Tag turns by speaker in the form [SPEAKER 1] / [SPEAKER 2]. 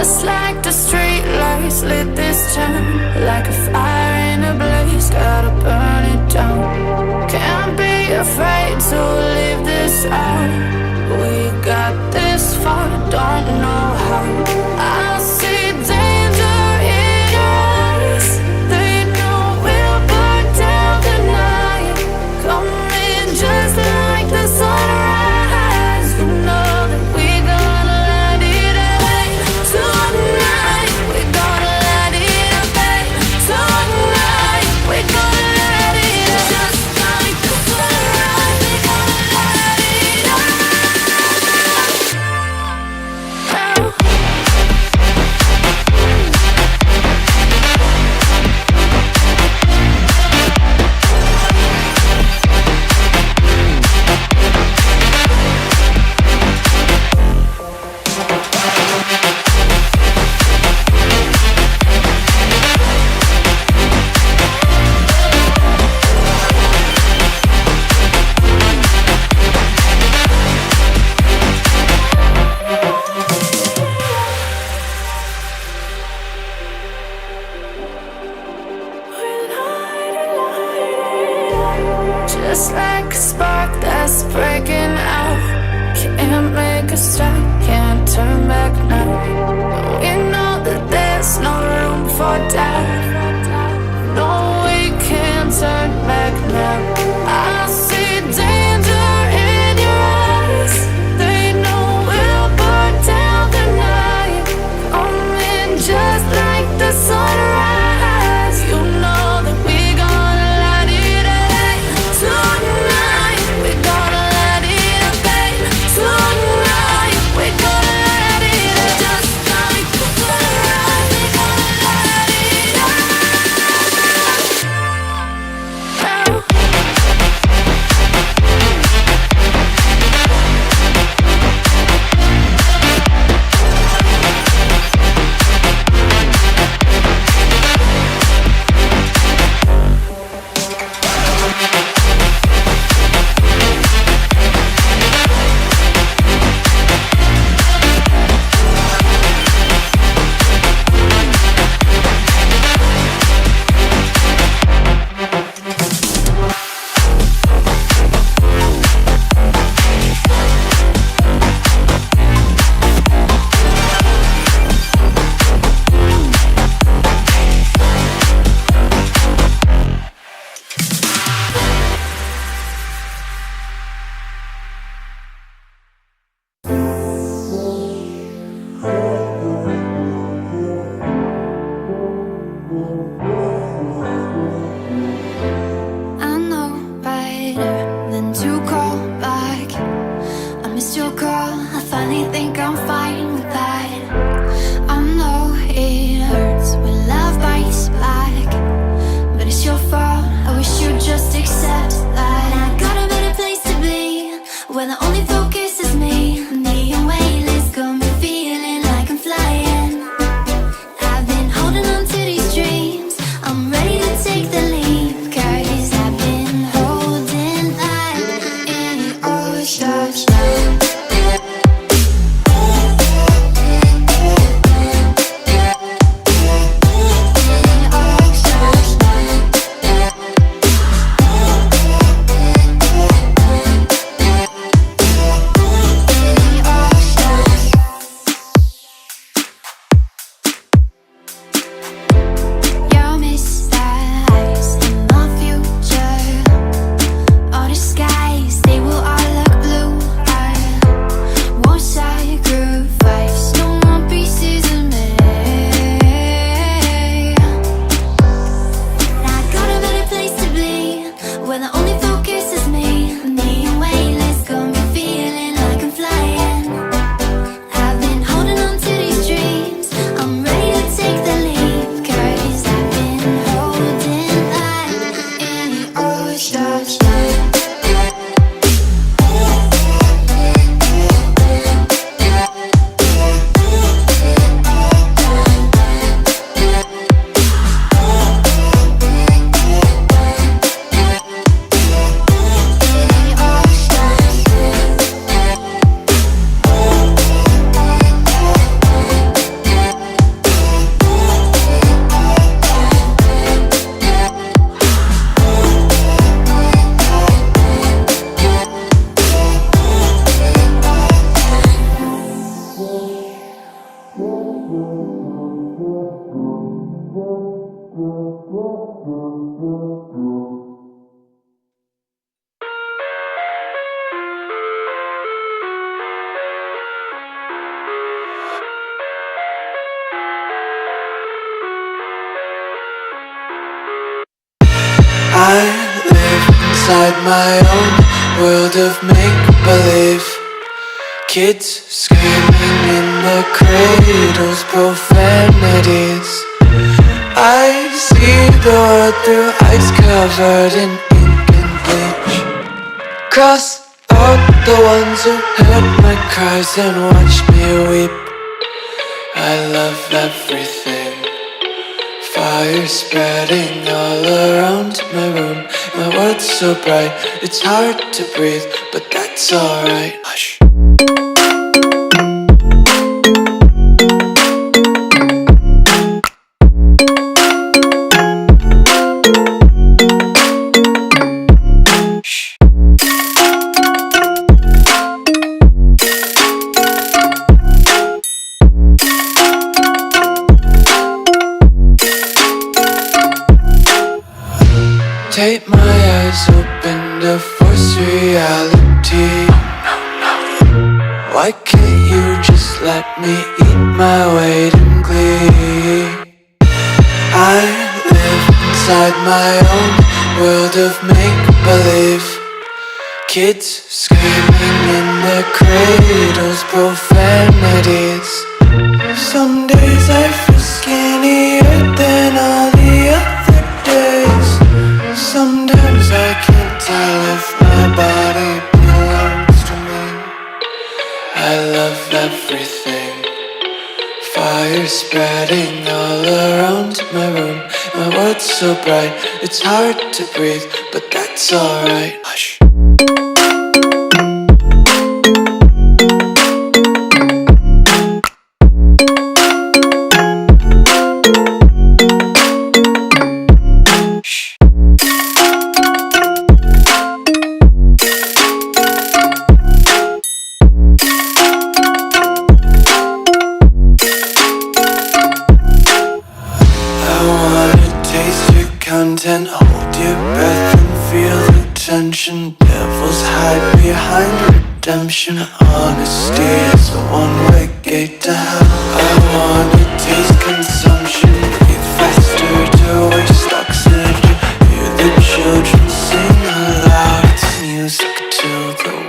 [SPEAKER 1] Just like the street lights lit this town, like a fire in a blaze, gotta burn it down. Can't be afraid to leave this out. We got this far, don't know how. I see danger in your eyes. They know we'll burn down the night. Coming just like the sunrise. You know that we gonna let it rain. Tonight we gonna let it rain. Tonight we gonna let it rain. Just like the sunrise, we gonna let it rain. Just like a spark that's breaking out. Can't make a stop, can't turn back now. We know that there's no room for doubt. No, we can't turn back now. I see danger in your eyes. They know we'll burn down the night. Coming just like the sunrise. You know that we gonna let it rain. Tonight we gonna let it rain. Tonight we gonna let it rain. Just like the sunrise, we gonna let it rain. I know better than to call back. I missed your call, I finally think I'm fine with that. I know it hurts when love bites back, but it's your fault, I wish you'd just accept that. I got a better place to be, where the only focus is me. Neon waitlist got me feeling like I'm flying. I've been holding on to these dreams, I'm ready to take the leap. Cause I've been holding that in all stars. All the skies, they will all look blue.
[SPEAKER 2] my own world of make-believe. Kids screaming in their cradles, profanities. I see the world through ice covered in ink and bleach. Cross out the ones who heard my cries and watched me weep. I love everything. Fire spreading all around my room. My world's so bright, it's hard to breathe, but that's alright. Hush. Take my eyes open to force reality. Why can't you just let me eat my weight in glee? I live inside my own world of make-believe. Kids screaming in their cradles, profanities. Some days I feel skinnier than all the other days. Sometimes I can't tell if my body belongs to me. I love everything. Fire spreading all around my room. My world's so bright, it's hard to breathe, but that's alright. Hush. Content, hold your breath and feel the tension. Devils hide behind redemption. Honesty is a one-way gate to hell. I wanna taste consumption, breathe faster to waste oxygen. Hear the children sing aloud, it's music to the